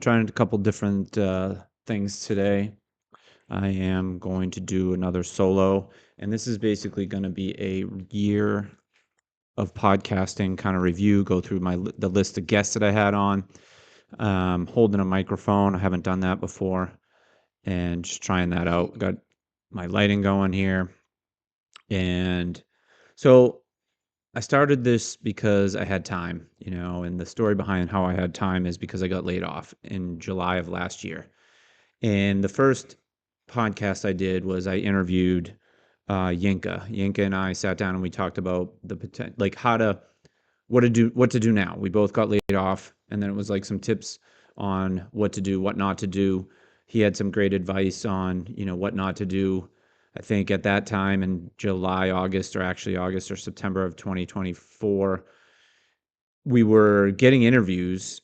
trying a couple different things today. I am going to do another solo, and this is basically going to be a year of podcasting kind of review, go through the list of guests that I had on, holding a microphone. I haven't done that before, and just trying that out. Got my lighting going here. And so I started this because I had time, and the story behind how I had time is because I got laid off in July of last year. And the first podcast I did was I interviewed Yinka. Yinka and I sat down and we talked about the potential, like what to do now. We both got laid off, and then it was like some tips on what to do, what not to do. He had some great advice on, what not to do. I think at that time in July, August, or actually August or September of 2024, we were getting interviews,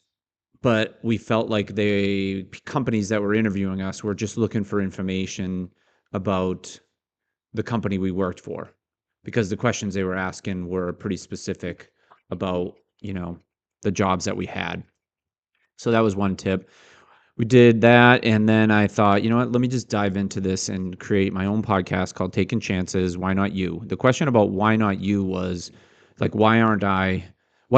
but we felt like the companies that were interviewing us were just looking for information about the company we worked for, because the questions they were asking were pretty specific about, the jobs that we had. So that was one tip. We did that, and then I thought, you know what, let me just dive into this and create my own podcast called Taking Chances. Why not you? The question about why not you was like, why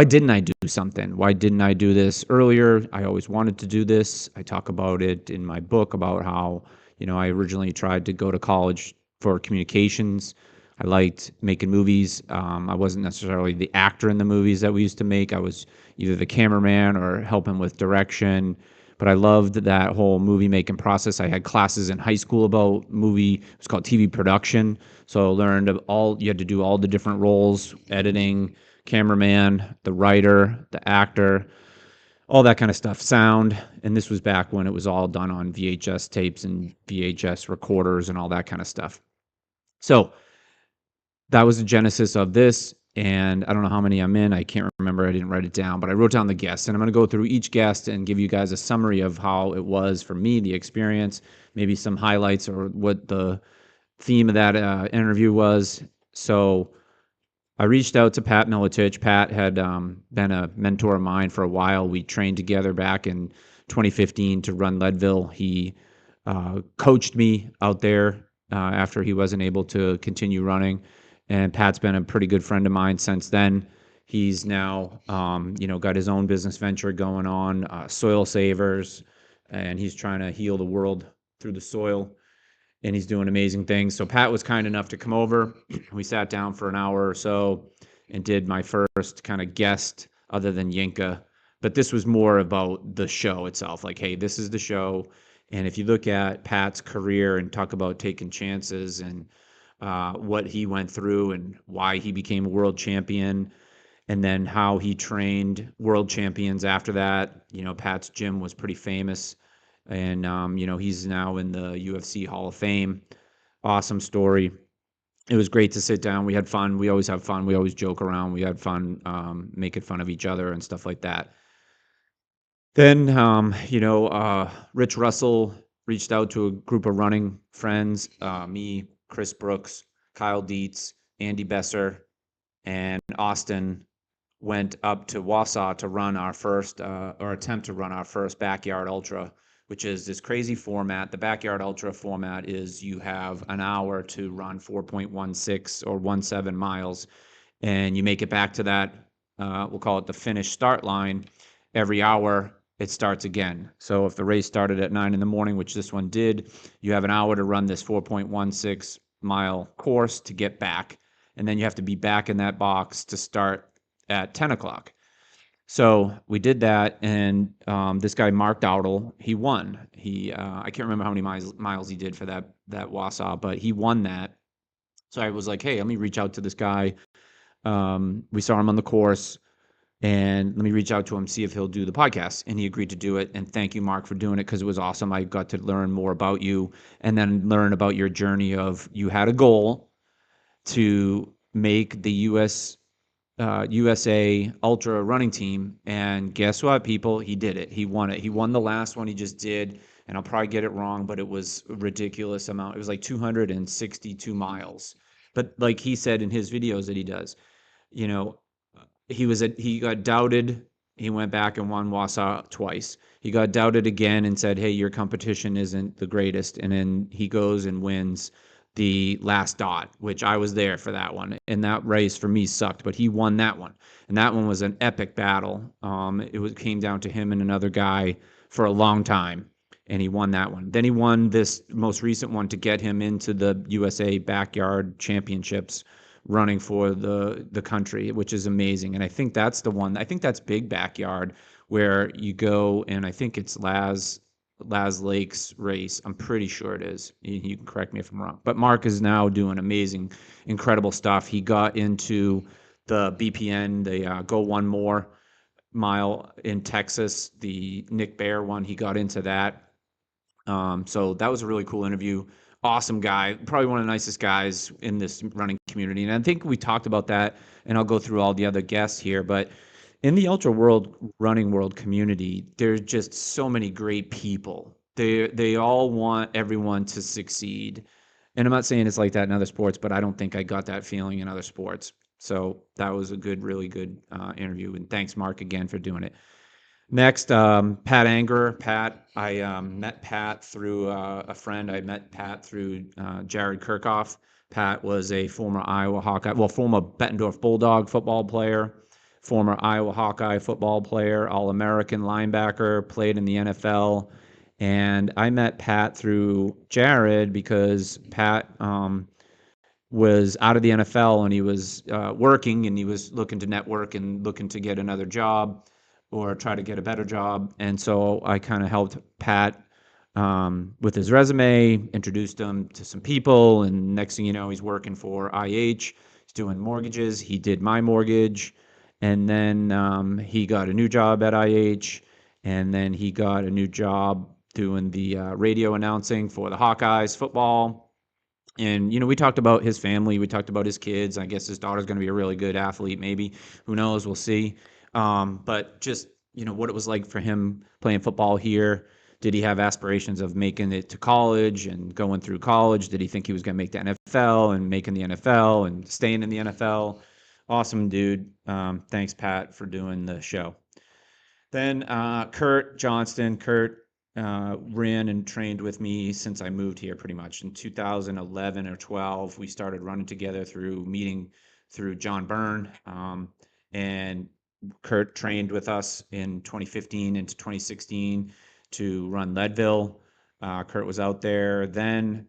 didn't I do something? Why didn't I do this earlier? I always wanted to do this. I talk about it in my book about how, I originally tried to go to college for communications. I liked making movies. I wasn't necessarily the actor in the movies that we used to make. I was either the cameraman or helping with direction, but I loved that whole movie making process. I had classes in high school about it was called TV production. So I learned you had to do all the different roles: editing, cameraman, the writer, the actor, all that kind of stuff, sound. And this was back when it was all done on VHS tapes and VHS recorders and all that kind of stuff. So that was the genesis of this. And I don't know how many I'm in. I can't remember. I didn't write it down, but I wrote down the guests. And I'm going to go through each guest and give you guys a summary of how it was for me, the experience, maybe some highlights or what the theme of that interview was. So I reached out to Pat Miletich. Pat had been a mentor of mine for a while. We trained together back in 2015 to run Leadville. He coached me out there after he wasn't able to continue running. And Pat's been a pretty good friend of mine since then. He's now, got his own business venture going on, Soil Savers, and he's trying to heal the world through the soil, and he's doing amazing things. So Pat was kind enough to come over. We sat down for an hour or so and did my first kind of guest other than Yinka. But this was more about the show itself. Like, hey, this is the show. And if you look at Pat's career and talk about taking chances and what he went through and why he became a world champion, and then how he trained world champions after that. Pat's gym was pretty famous, and he's now in the UFC Hall of Fame. Awesome story. It was great to sit down. We had fun. We always have fun. We always joke around. We had fun making fun of each other and stuff like that. Then, Rich Russell reached out to a group of running friends, me, Chris Brooks, Kyle Dietz, Andy Besser, and Austin went up to Wausau to run our first, or attempt to run our first backyard ultra, which is this crazy format. The backyard ultra format is you have an hour to run 4.16 or 17 miles, and you make it back to that, we'll call it the finish start line. Every hour, it starts again. So if the race started at 9 in the morning, which this one did, you have an hour to run this 4.16 mile course to get back. And then you have to be back in that box to start at 10 o'clock. So we did that, and this guy, Mark Dowdle, he won. I can't remember how many miles he did for that Wausau, but he won that. So I was like, hey, let me reach out to this guy. We saw him on the course, and let me reach out to him, see if he'll do the podcast. And he agreed to do it. And thank you, Mark, for doing it, because it was awesome. I got to learn more about you and then learn about your journey of you had a goal to make the USA Ultra running team. And guess what, people? He did it. He won it. He won the last one he just did. And I'll probably get it wrong, but it was a ridiculous amount. It was like 262 miles. But like he said in his videos that he does, he got doubted. he went back and won Wausau twice. He got doubted again and said, hey, your competition isn't the greatest. And then he goes and wins the last dot, which I was there for that one. And that race for me sucked, but he won that one. And that one was an epic battle. Came down to him and another guy for a long time, and he won that one. Then he won this most recent one to get him into the USA Backyard Championships, running for the country, which is amazing. And I think that's the one. I think that's Big Backyard, where you go, and I think it's Laz Lake's race. I'm pretty sure it is. You can correct me if I'm wrong. But Mark is now doing amazing, incredible stuff. He got into the BPN, the Go One More mile in Texas, the Nick Bear one. He got into that. So that was a really cool interview. Awesome guy, probably one of the nicest guys in this running community. And I think we talked about that, and I'll go through all the other guests here. But in the ultra world running world community, there's just so many great people. They all want everyone to succeed. And I'm not saying it's like that in other sports, but I don't think I got that feeling in other sports. So that was a really good interview. And thanks, Mark, again for doing it. Next, Pat Anger. Pat, I met Pat through a friend. I met Pat through Jared Kirchhoff. Pat was a former Iowa Hawkeye, former Bettendorf Bulldog football player, former Iowa Hawkeye football player, All-American linebacker, played in the NFL. And I met Pat through Jared because Pat was out of the NFL, and he was working, and he was looking to network and looking to get another job or try to get a better job. And so I kind of helped Pat with his resume, introduced him to some people. And next thing you know, he's working for IH. He's doing mortgages. He did my mortgage. And then he got a new job at IH. And then he got a new job doing the radio announcing for the Hawkeyes football. And, we talked about his family. We talked about his kids. I guess his daughter's going to be a really good athlete, maybe. Who knows? We'll see. But just, what it was like for him playing football here. Did he have aspirations of making it to college and going through college? Did he think he was going to make the NFL and making the NFL and staying in the NFL? Awesome, dude. Thanks, Pat, for doing the show. Then Kurt Johnston. Kurt ran and trained with me since I moved here pretty much. In 2011 or 12, we started running together through John Byrne. And Kurt trained with us in 2015 into 2016 to run Leadville. Kurt was out there then.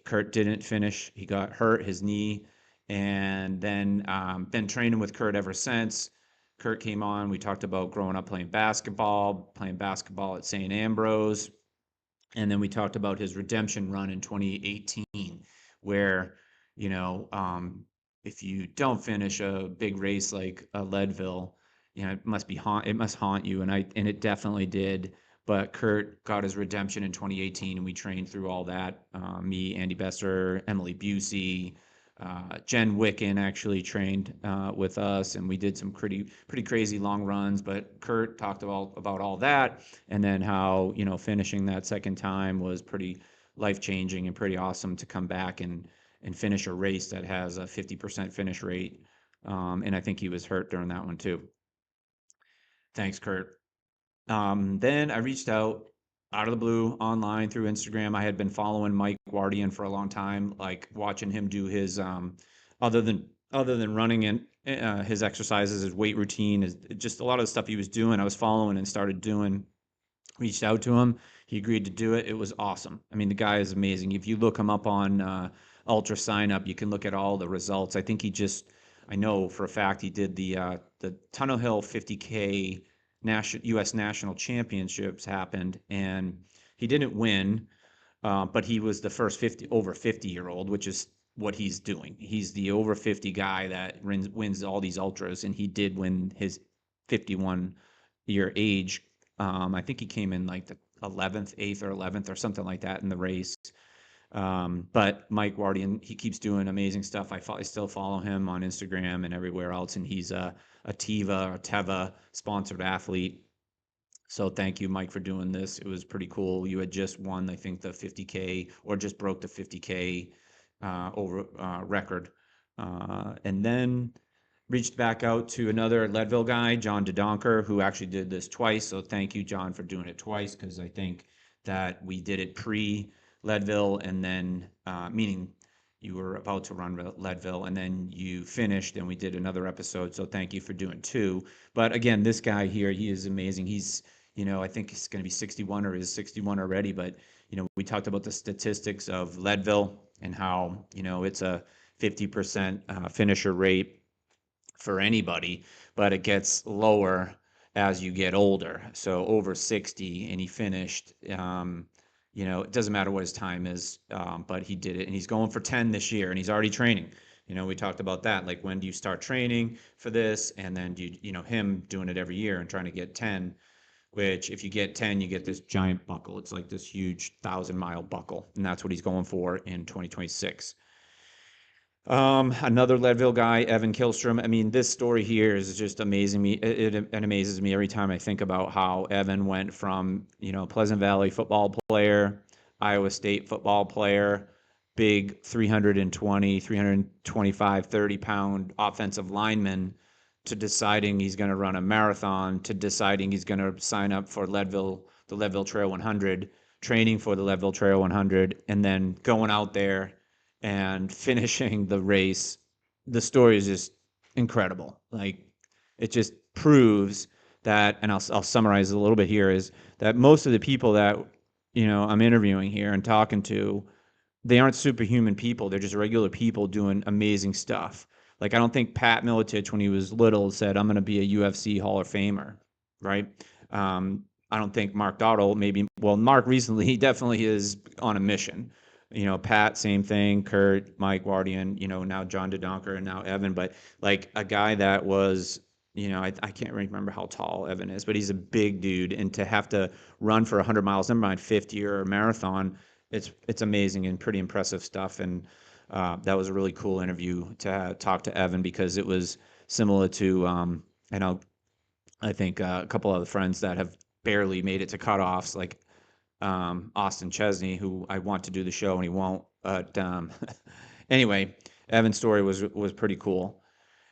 Kurt didn't finish. He got hurt, his knee, and then been training with Kurt ever since. Kurt came on. We talked about growing up playing basketball at St. Ambrose. And then we talked about his redemption run in 2018, where, if you don't finish a big race like a Leadville, it must haunt you. And it definitely did. But Kurt got his redemption in 2018, and we trained through all that. Me, Andy Besser, Emily Busey, Jen Wicken actually trained with us, and we did some pretty crazy long runs. But Kurt talked about all that, and then how finishing that second time was pretty life changing and pretty awesome to come back and finish a race that has a 50% finish rate. And I think he was hurt during that one too. Thanks, Kurt. Then I reached out of the blue online through Instagram. I had been following Mike Guardian for a long time, like watching him do his other than running and his exercises, his weight routine, is just a lot of the stuff he was doing. I was following and started doing. Reached out to him. He agreed to do it. It was awesome. I mean, the guy is amazing. If you look him up on Ultra Sign Up, you can look at all the results. I know for a fact he did the Tunnel Hill 50K U.S. National Championships happened, and he didn't win, but he was the first over 50-year-old, which is what he's doing. He's the over 50 guy that wins all these ultras, and he did win his 51-year age. I think he came in like the 8th or 11th or something like that in the race. But Mike Guardian, he keeps doing amazing stuff. I still follow him on Instagram and everywhere else, and he's a Teva sponsored athlete. So thank you, Mike, for doing this. It was pretty cool. You had just won, I think, the 50K, or just broke the 50K over record. And then reached back out to another Leadville guy, John DeDonker, who actually did this twice. So thank you, John, for doing it twice, because I think that we did it pre Leadville, and then meaning you were about to run Leadville, and then you finished, and we did another episode. So thank you for doing two. But again, this guy here, he is amazing. He's, I think he's going to be 61 or is 61 already. But we talked about the statistics of Leadville and how it's a 50% finisher rate for anybody, but it gets lower as you get older. So over 60, and he finished. It doesn't matter what his time is, but he did it, and he's going for 10 this year, and he's already training. We talked about that. Like, when do you start training for this? And then him doing it every year and trying to get 10, which if you get 10, you get this giant buckle. It's like this huge 1,000-mile buckle, and that's what he's going for in 2026. Another Leadville guy, Evan Killstrom. I mean, this story here is just amazing me. It amazes me every time I think about how Evan went from, Pleasant Valley football player, Iowa State football player, big 320, 325, 30-pound offensive lineman, to deciding he's going to run a marathon, to deciding he's going to sign up for the Leadville Trail 100, training for the Leadville Trail 100, and then going out there and finishing the race. The story is just incredible. Like, it just proves that, and I'll summarize a little bit here, is that most of the people that I'm interviewing here and talking to, they aren't superhuman people. They're just regular people doing amazing stuff. Like, I don't think Pat Miletich, when he was little, said, "I'm going to be a UFC Hall of Famer," right? I don't think Mark Dottle, Mark recently, he definitely is on a mission. Pat, same thing, Kurt, Mike Wardian, now John DeDonker, and now Evan. But like, a guy that was, I can't remember how tall Evan is, but he's a big dude. And to have to run for 100 miles, never mind 50 or a marathon, it's amazing and pretty impressive stuff. And that was a really cool interview to talk to Evan, because it was similar to, I think a couple of friends that have barely made it to cutoffs, like Austin Chesney, who I want to do the show and he won't. But anyway, Evan's story was pretty cool.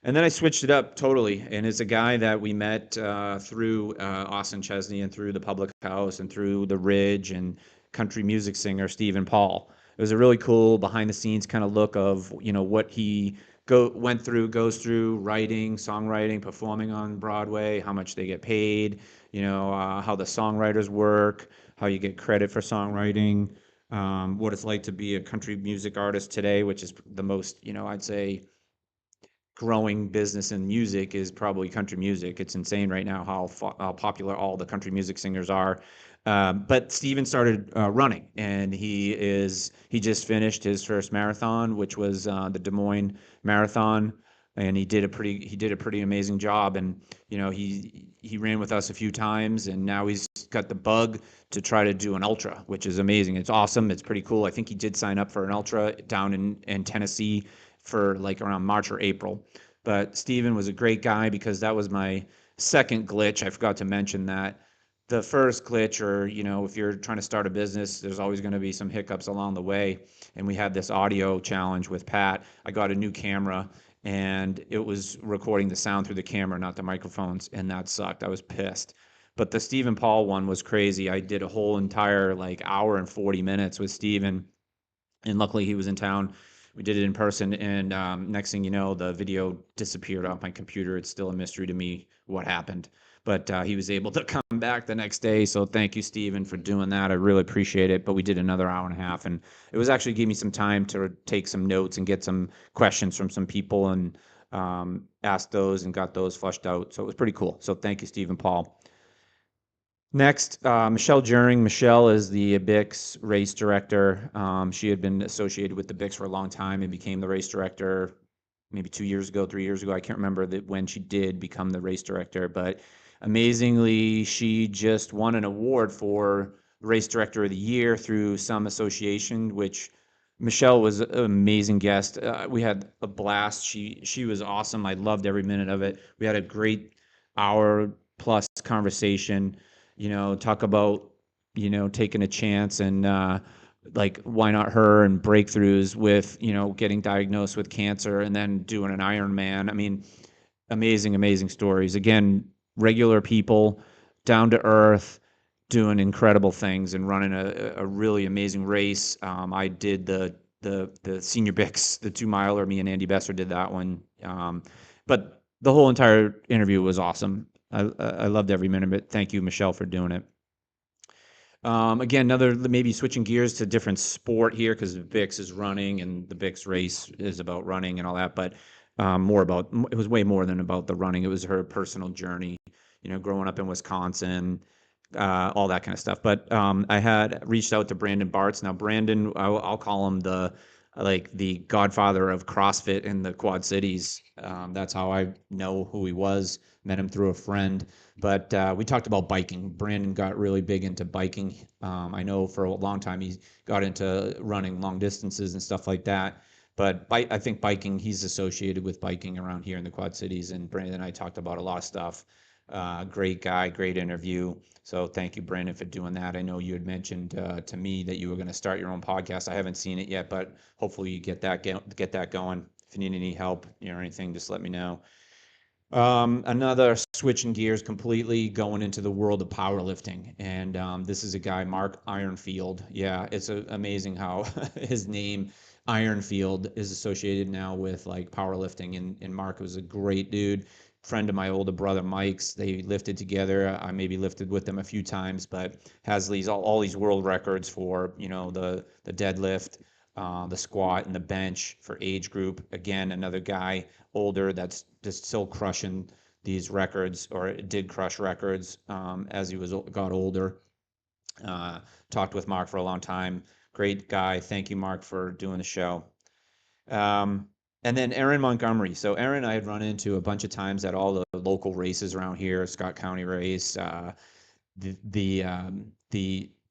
And then I switched it up totally, and it's a guy that we met through Austin Chesney, and through the Public House, and through the Ridge, and country music singer Stephen Paul. It was a really cool behind the scenes kind of look of what he goes through writing, songwriting, performing on Broadway, how much they get paid, how the songwriters work, how you get credit for songwriting, what it's like to be a country music artist today, which is the most, I'd say, growing business in music is probably country music. It's insane right now how popular all the country music singers are. But Steven started running, and he just finished his first marathon, which was the Des Moines Marathon, and he did a pretty amazing job. And he ran with us a few times, and now he's got the bug to try to do an ultra, which is amazing. It's awesome. It's pretty cool. I think he did sign up for an ultra down in Tennessee for like around March or April. But Steven was a great guy, because that was my second glitch. I forgot to mention that. The first glitch, or if you're trying to start a business, there's always going to be some hiccups along the way. And we had this audio challenge with Pat. I got a new camera, and it was recording the sound through the camera, not the microphones, and that sucked. I was pissed. But the Stephen Paul one was crazy. I did a whole entire like hour and 40 minutes with Stephen, and luckily he was in town. We did it in person, and next thing you know, the video disappeared off my computer. It's still a mystery to me what happened, but he was able to come back the next day. So thank you, Stephen, for doing that. I really appreciate it. But we did another hour and a half, and it was actually gave me some time to take some notes and get some questions from some people, and asked those and got those flushed out. So it was pretty cool. So thank you, Stephen Paul. Next, Michelle Juring. Michelle is the BIX race director. She had been associated with the BIX for a long time and became the race director maybe 2 years ago, 3 years ago. I can't remember when she did become the race director, but amazingly, she just won an award for Race Director of the Year through some association, which Michelle was an amazing guest. We had a blast. She was awesome. I loved every minute of it. We had a great hour plus conversation, talk about, taking a chance, and like, why not her, and breakthroughs with, getting diagnosed with cancer and then doing an Ironman. I mean, amazing, amazing stories. Again, regular people, down to earth, doing incredible things and running a really amazing race. I did the senior Bix, the 2 miler. Me and Andy Besser did that one. But the whole entire interview was awesome. I loved every minute of it. Thank you, Michelle, for doing it. Again, another maybe switching gears to different sport here because the Bix is running and the Bix race is about running and all that, but more about it was way more than about the running. It was her personal journey, growing up in Wisconsin, all that kind of stuff. But I had reached out to Brandon Bartz. Now, Brandon, I'll call him the godfather of CrossFit in the Quad Cities. That's how I know who he was. Met him through a friend. But we talked about biking. Brandon got really big into biking. I know for a long time he got into running long distances and stuff like that. But I think biking, he's associated with biking around here in the Quad Cities. And Brandon and I talked about a lot of stuff. Great guy, great interview. So thank you, Brandon, for doing that. I know you had mentioned to me that you were going to start your own podcast. I haven't seen it yet, but hopefully you get that going. If you need any help or anything, just let me know. Another switching gears completely, going into the world of powerlifting. And this is a guy, Mark Ironfield. Yeah, it's amazing how his name, Ironfield, is associated now with like powerlifting. And Mark was a great dude, friend of my older brother Mike's. They lifted together. I maybe lifted with them a few times, but has all these world records for, the deadlift, the squat, and the bench for age group. Again, another guy older that's just still crushing these records, or did crush records as he got older. Uh, Talked with Mark for a long time. Great guy. Thank you, Mark, for doing the show. Um, and then Aaron Montgomery. So Aaron, I had run into a bunch of times at all the local races around here, Scott County race. The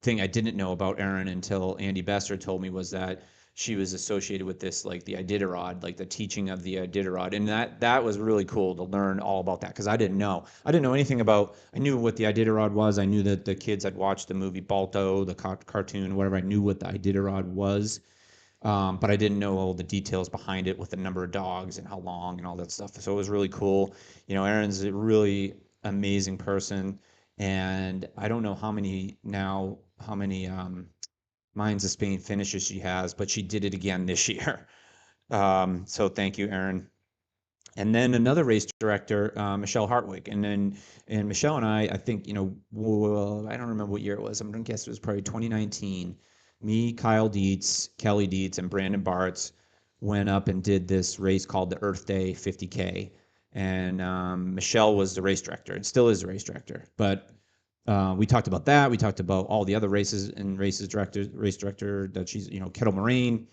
thing I didn't know about Erin until Andy Besser told me was that she was associated with this, like the Iditarod, like the teaching of the Iditarod, and that was really cool to learn all about that because I didn't know anything about. I knew what the Iditarod was. I knew that the kids had watched the movie Balto, the cartoon, whatever. I knew what the Iditarod was. But I didn't know all the details behind it with the number of dogs and how long and all that stuff. So it was really cool. Erin's a really amazing person, and I don't know how many Mines of Spain finishes she has, but she did it again this year. So thank you, Erin. And then another race director, Michelle Hartwig, and Michelle and I think well, I don't remember what year it was. I'm gonna guess it was probably 2019. Me, Kyle Dietz, Kelly Dietz, and Brandon Bartz went up and did this race called the Earth Day 50K, and Michelle was the race director, and still is the race director. But we talked about that. We talked about all the other races and race director that she's, Kettle Moraine,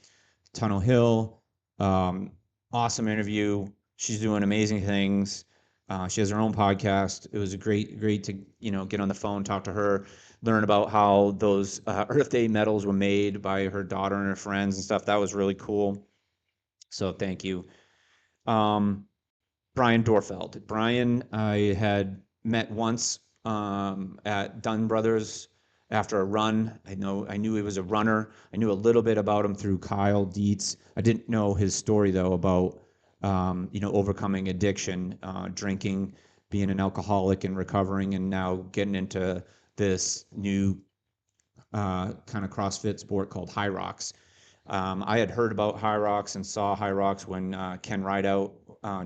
Tunnel Hill. Awesome interview. She's doing amazing things. She has her own podcast. It was a great to get on the phone, talk to her, learn about how those Earth Day medals were made by her daughter and her friends and stuff. That was really cool. So thank you. Um, Brian Dorfeld. Brian, I had met once at Dunn Brothers after a run. I knew he was a runner. I knew a little bit about him through Kyle Dietz. I didn't know his story though about overcoming addiction, drinking, being an alcoholic and recovering, and now getting into this new kind of CrossFit sport called High Rocks. I had heard about High Rocks and saw High Rocks when Ken Rideout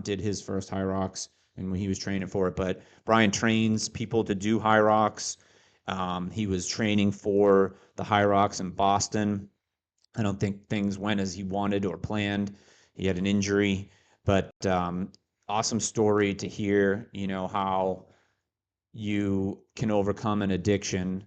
did his first High Rocks and when he was training for it. But Brian trains people to do High Rocks. He was training for the High Rocks in Boston. I don't think things went as he wanted or planned. He had an injury, but awesome story to hear, how you can overcome an addiction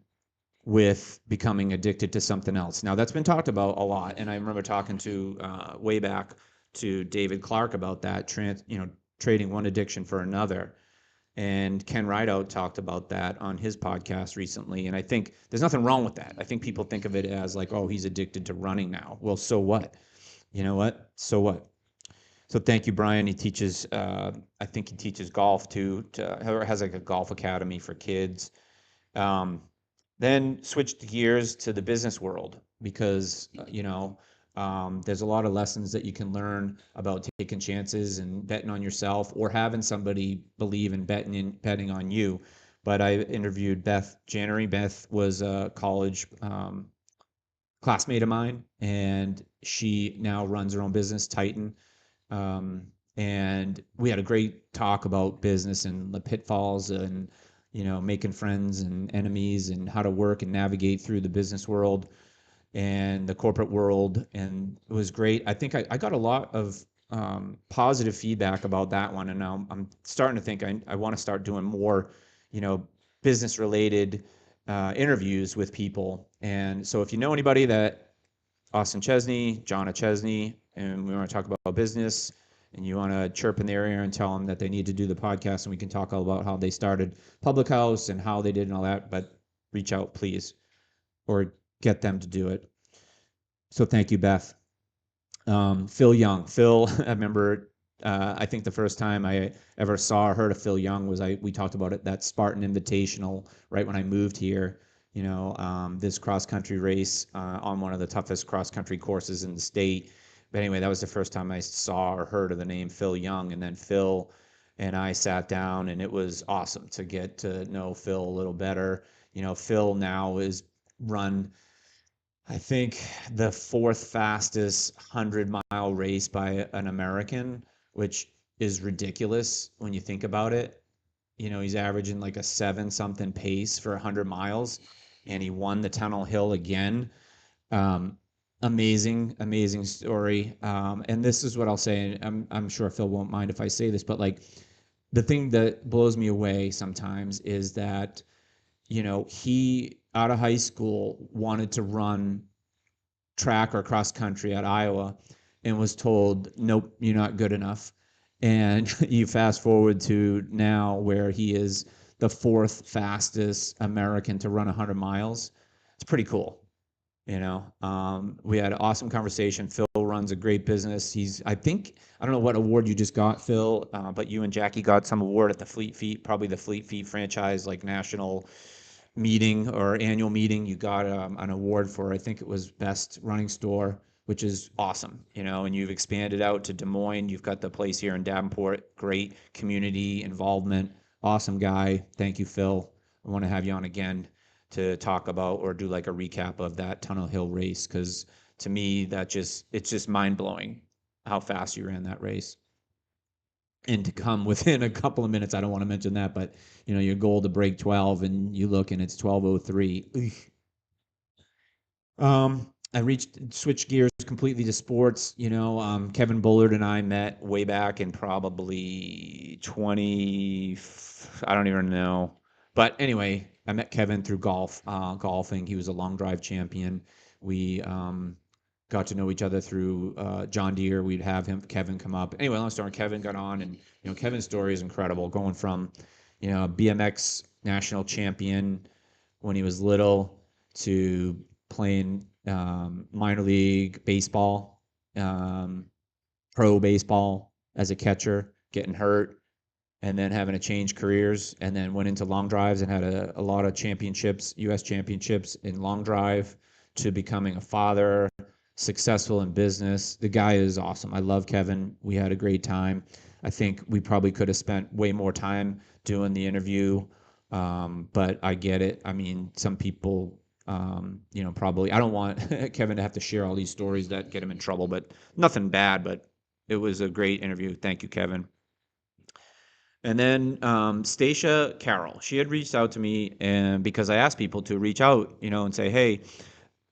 with becoming addicted to something else. Now that's been talked about a lot, and I remember talking to way back to David Clark about that, trading one addiction for another. And Ken Rideout talked about that on his podcast recently, and I think there's nothing wrong with that. I think people think of it as like, oh, he's addicted to running now. Well, so what? You know what? So what? So thank you, Brian. He teaches, I think he teaches golf too, or has like a golf academy for kids. Um, then switched gears to the business world because, There's a lot of lessons that you can learn about taking chances and betting on yourself or having somebody believe in betting on you. But I interviewed Beth Jannery. Beth was a college classmate of mine, and she now runs her own business, Titan. Um, and we had a great talk about business and the pitfalls and making friends and enemies and how to work and navigate through the business world and the corporate world, and it was great. I think I got a lot of positive feedback about that one, and now I'm starting to think I want to start doing more, you know, business related interviews with people. And so if you know anybody that Austin Chesney, Jonna Chesney, and we want to talk about business, and you want to chirp in their ear and tell them that they need to do the podcast, and we can talk all about how they started Public House and how they did and all that. But reach out, please, or get them to do it. So thank you, Beth. Phil Young. Phil, I remember. I think the first time I ever saw or heard of Phil Young was we talked about it, that Spartan Invitational right when I moved here. This cross country race on one of the toughest cross country courses in the state. But anyway, that was the first time I saw or heard of the name Phil Young, and then Phil and I sat down, and it was awesome to get to know Phil a little better. Phil now is run, I think, the fourth fastest 100-mile race by an American, which is ridiculous when you think about it. He's averaging like a seven something pace for 100 miles, and he won the Tunnel Hill again. Um, Amazing, amazing story. And this is what I'll say, and I'm sure Phil won't mind if I say this, but like the thing that blows me away sometimes is that, he out of high school wanted to run track or cross country at Iowa and was told, nope, you're not good enough. And you fast forward to now where he is the fourth fastest American to run 100 miles. It's pretty cool. We had an awesome conversation. Phil runs a great business. I don't know what award you just got, Phil, but you and Jackie got some award at the Fleet Feet, probably the Fleet Feet franchise, like national meeting or annual meeting. You got an award for, I think it was best running store, which is awesome. And you've expanded out to Des Moines. You've got the place here in Davenport. Great community involvement. Awesome guy. Thank you, Phil. I want to have you on again to talk about or do like a recap of that Tunnel Hill race, because to me it's just mind blowing how fast you ran that race. And to come within a couple of minutes, I don't want to mention that, but your goal to break 12, and you look and it's 12:03. I switched gears completely to sports. Kevin Bullard and I met way back in probably 20. I don't even know. But anyway, I met Kevin through golfing. He was a long drive champion. We got to know each other through John Deere. We'd have Kevin come up. Anyway, long story. Kevin got on, and Kevin's story is incredible. Going from BMX national champion when he was little to playing minor league baseball, pro baseball as a catcher, getting hurt, and then having to change careers, and then went into long drives and had a lot of championships, U.S. championships in long drive, to becoming a father, successful in business. The guy is awesome. I love Kevin. We had a great time. I think we probably could have spent way more time doing the interview, but I get it. I mean, some people, probably, I don't want Kevin to have to share all these stories that get him in trouble, but nothing bad, but it was a great interview. Thank you, Kevin. And then Stacia Carroll, she had reached out to me, and because I asked people to reach out, and say, hey,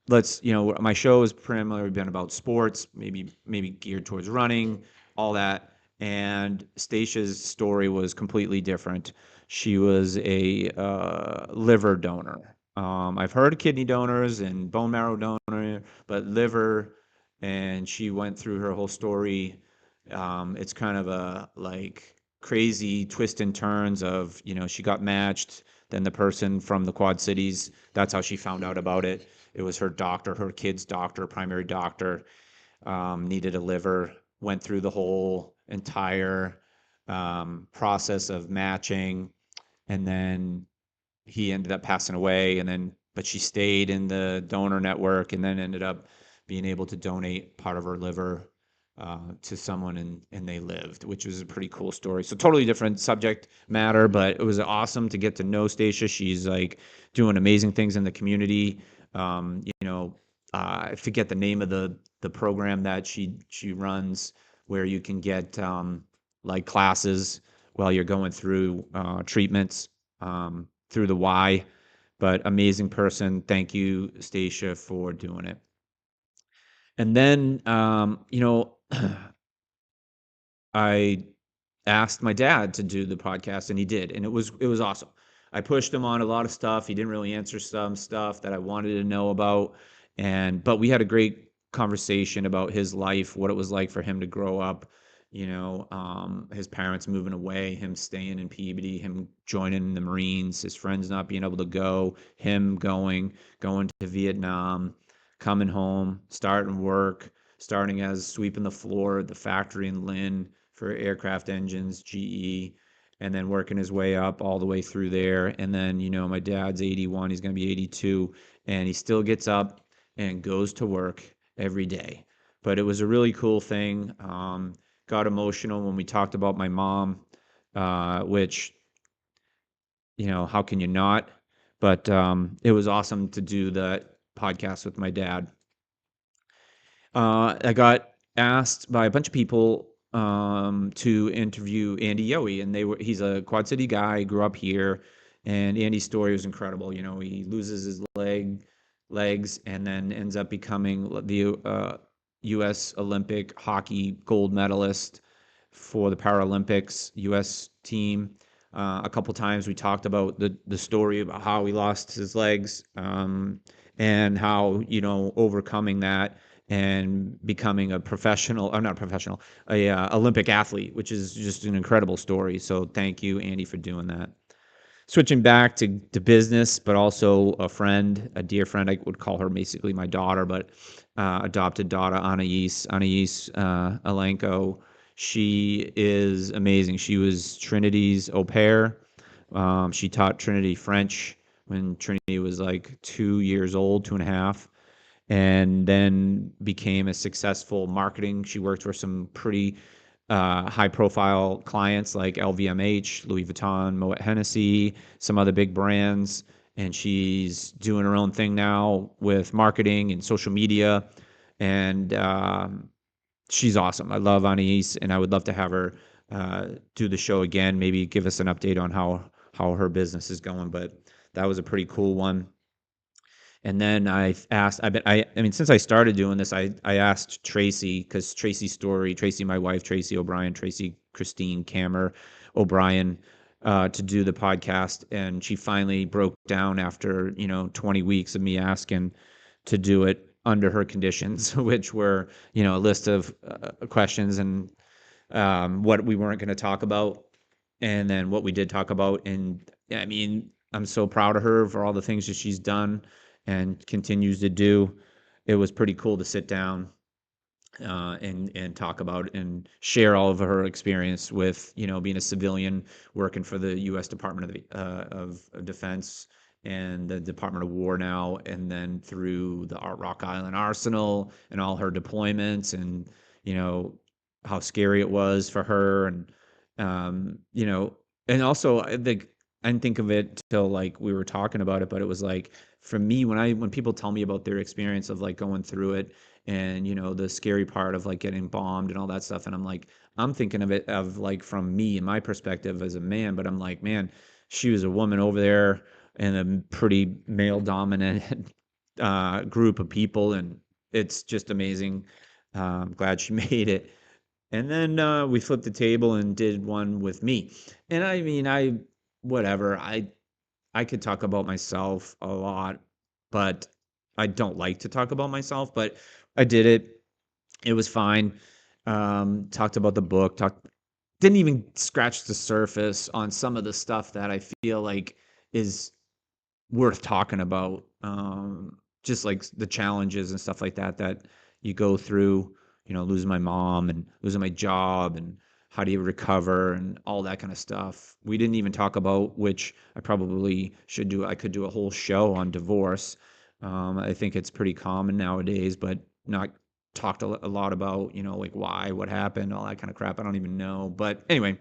my show has primarily been about sports, maybe geared towards running, all that. And Stacia's story was completely different. She was a liver donor. I've heard of kidney donors and bone marrow donor, but liver, and she went through her whole story. It's kind of a like crazy twist and turns of, she got matched, then the person from the Quad Cities, that's how she found out about it. It was her doctor, her kid's doctor, primary doctor, needed a liver, went through the whole entire process of matching, and then he ended up passing away, but she stayed in the donor network, and then ended up being able to donate part of her liver to someone, and they lived, which was a pretty cool story. So totally different subject matter, but it was awesome to get to know Stacia. She's like doing amazing things in the community. I forget the name of the program that she runs, where you can get like classes while you're going through treatments through the Y. But amazing person. Thank you, Stacia, for doing it. And then, I asked my dad to do the podcast, and he did, and it was awesome. I pushed him on a lot of stuff. He didn't really answer some stuff that I wanted to know about, but we had a great conversation about his life, what it was like for him to grow up. His parents moving away, him staying in Peabody, him joining the Marines, his friends not being able to go, him going to Vietnam, coming home, starting work, starting as sweeping the floor at the factory in Lynn for aircraft engines, GE, and then working his way up all the way through there. And then, my dad's 81, he's going to be 82, and he still gets up and goes to work every day. But it was a really cool thing. Got emotional when we talked about my mom, which, how can you not? But it was awesome to do that podcast with my dad. I got asked by a bunch of people to interview Andy Yohe, and he's a Quad City guy, grew up here, and Andy's story was incredible. He loses his legs and then ends up becoming the U.S. Olympic hockey gold medalist for the Paralympics U.S. team. A couple times we talked about the story about how he lost his legs, and how overcoming that and becoming a professional, or not professional, a Olympic athlete, which is just an incredible story. So thank you, Andy, for doing that. Switching back to business, but also a friend, a dear friend. I would call her basically my daughter, but adopted daughter, Anais Alenko. She is amazing. She was Trinity's au pair. She taught Trinity French when Trinity was like 2 years old, 2.5, and then became a successful marketing. She worked for some pretty high profile clients like LVMH, Louis Vuitton, Moet Hennessy, some other big brands. And she's doing her own thing now with marketing and social media. And she's awesome. I love Anais, and I would love to have her do the show again, maybe give us an update on how her business is going. But that was a pretty cool one. And then I asked, I mean, since I started doing this, I asked Tracy, because Tracy, my wife, Tracy O'Brien, Tracy Christine Kammer O'Brien, to do the podcast. And she finally broke down after, 20 weeks of me asking to do it under her conditions, which were, a list of questions, and what we weren't going to talk about, and then what we did talk about. And I mean, I'm so proud of her for all the things that she's done and continues to do. It was pretty cool to sit down and talk about and share all of her experience with, being a civilian working for the U.S. Department of Defense and the Department of War now, and then through the Rock Island Arsenal and all her deployments, and you know how scary it was for her, and and also I didn't think of it till like we were talking about it, but it was like for me when people tell me about their experience of like going through it, and the scary part of like getting bombed and all that stuff, and I'm thinking of it of like from me and my perspective as a man, but I'm like, man, she was a woman over there in a pretty male dominant group of people, and it's just amazing. Glad she made it. And then we flipped the table and did one with me. And I mean, whatever, I could talk about myself a lot, but I don't like to talk about myself, but I did it. It was fine. Talked about the book, didn't even scratch the surface on some of the stuff that I feel like is worth talking about. Just like the challenges and stuff like that that you go through, losing my mom and losing my job, and how do you recover and all that kind of stuff. We didn't even talk about, which I probably should do. I could do a whole show on divorce. I think it's pretty common nowadays, but not talked a lot about, like why, what happened, all that kind of crap. I don't even know. But anyway,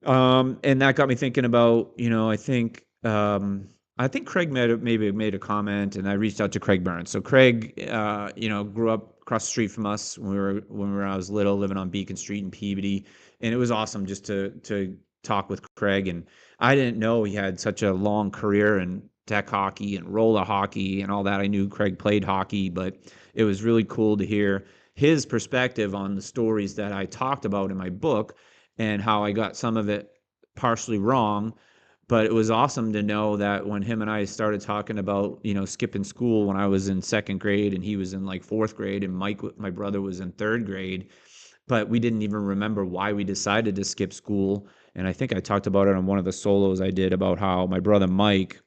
and that got me thinking about, I think Craig maybe made a comment, and I reached out to Craig Burns. So Craig, grew up across the street from us when I was little, living on Beacon Street in Peabody, and it was awesome just to talk with Craig. And I didn't know he had such a long career in deck hockey and roller hockey and all that. I knew Craig played hockey, but it was really cool to hear his perspective on the stories that I talked about in my book and how I got some of it partially wrong. But it was awesome to know that when him and I started talking about, skipping school when I was in second grade and he was in like fourth grade, and Mike, my brother, was in third grade, but we didn't even remember why we decided to skip school. And I think I talked about it on one of the solos I did about how my brother Mike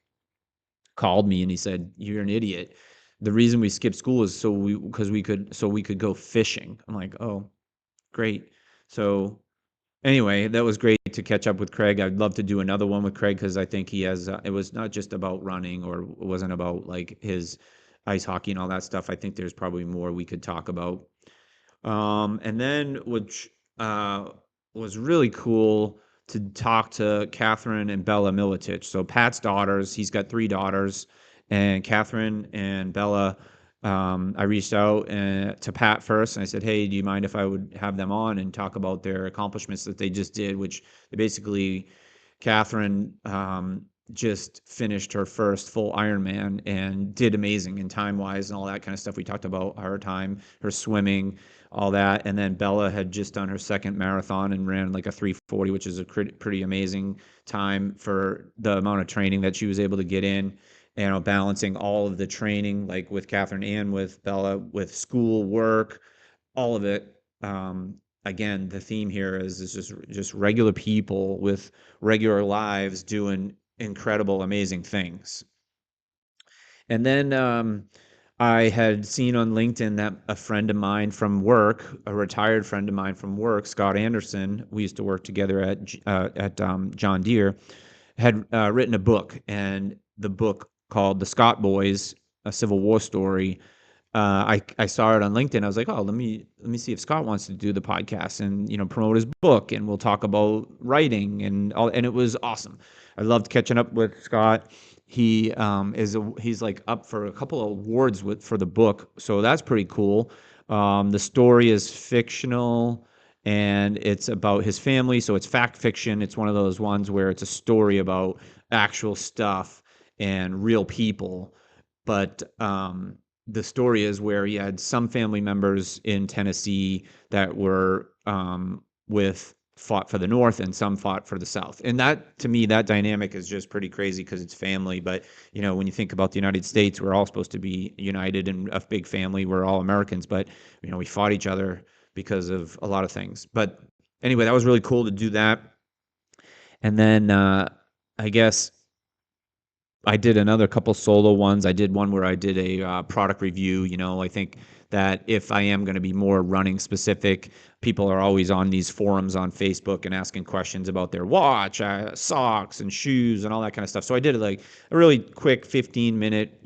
called me and he said, "You're an idiot. The reason we skipped school is so we could go fishing." I'm like, "Oh, great." So anyway, that was great to catch up with Craig. I'd love to do another one with Craig because I think he has. It was not just about running, or it wasn't about like his ice hockey and all that stuff. I think there's probably more we could talk about. And then, which was really cool to talk to Catherine and Bella Miletich. So Pat's daughters. He's got three daughters, and Catherine and Bella. I reached out to Pat first, and I said, "Hey, do you mind if I would have them on and talk about their accomplishments that they just did?" Which they basically, Catherine just finished her first full Ironman and did amazing in time wise and all that kind of stuff. We talked about her time, her swimming, all that. And then Bella had just done her second marathon and ran like a 3:40, which is a pretty amazing time for the amount of training that she was able to get in. Balancing all of the training, like with Catherine and with Bella, with school, work, all of it. Again, the theme here is just regular people with regular lives doing incredible, amazing things. And then I had seen on LinkedIn that a friend of mine from work, a retired friend of mine from work, Scott Anderson, we used to work together at John Deere, had written a book, and the book called The Scott Boys: A Civil War Story. I saw it on LinkedIn. I was like, oh, let me see if Scott wants to do the podcast and promote his book, and we'll talk about writing and all. And it was awesome. I loved catching up with Scott. He's like up for a couple of awards for the book, so that's pretty cool. The story is fictional and it's about his family, so it's fact fiction. It's one of those ones where it's a story about actual stuff and real people, but the story is where he had some family members in Tennessee that were with fought for the North and some fought for the South. And that, to me, that dynamic is just pretty crazy because it's family. But, when you think about the United States, we're all supposed to be united and a big family. We're all Americans, but, we fought each other because of a lot of things. But anyway, that was really cool to do that. And then I guess I did another couple solo ones. I did one where I did a product review. I think that if I am going to be more running specific, people are always on these forums on Facebook and asking questions about their watch, socks, and shoes, and all that kind of stuff. So I did like a really quick 15-minute,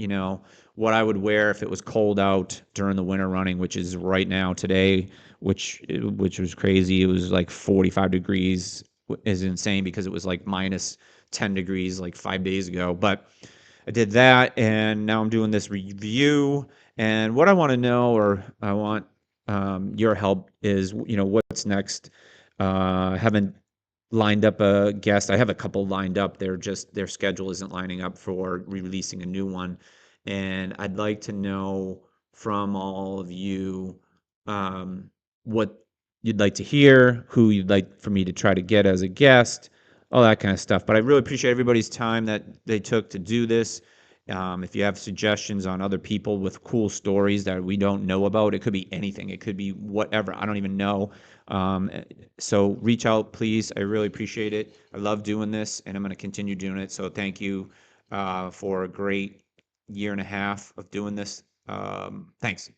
what I would wear if it was cold out during the winter running, which is right now today, which was crazy. It was like 45 degrees, is insane because it was like minus 10 degrees like 5 days ago. But I did that, and now I'm doing this review. And what I want to know, or I want your help, is what's next. I haven't lined up a guest. I have a couple lined up. Their schedule isn't lining up for releasing a new one, and I'd like to know from all of you what you'd like to hear, who you'd like for me to try to get as a guest, all that kind of stuff. But I really appreciate everybody's time that they took to do this. If you have suggestions on other people with cool stories that we don't know about, it could be anything. It could be whatever. I don't even know. So reach out, please. I really appreciate it. I love doing this, and I'm going to continue doing it. So thank you for a great year and a half of doing this. Thanks.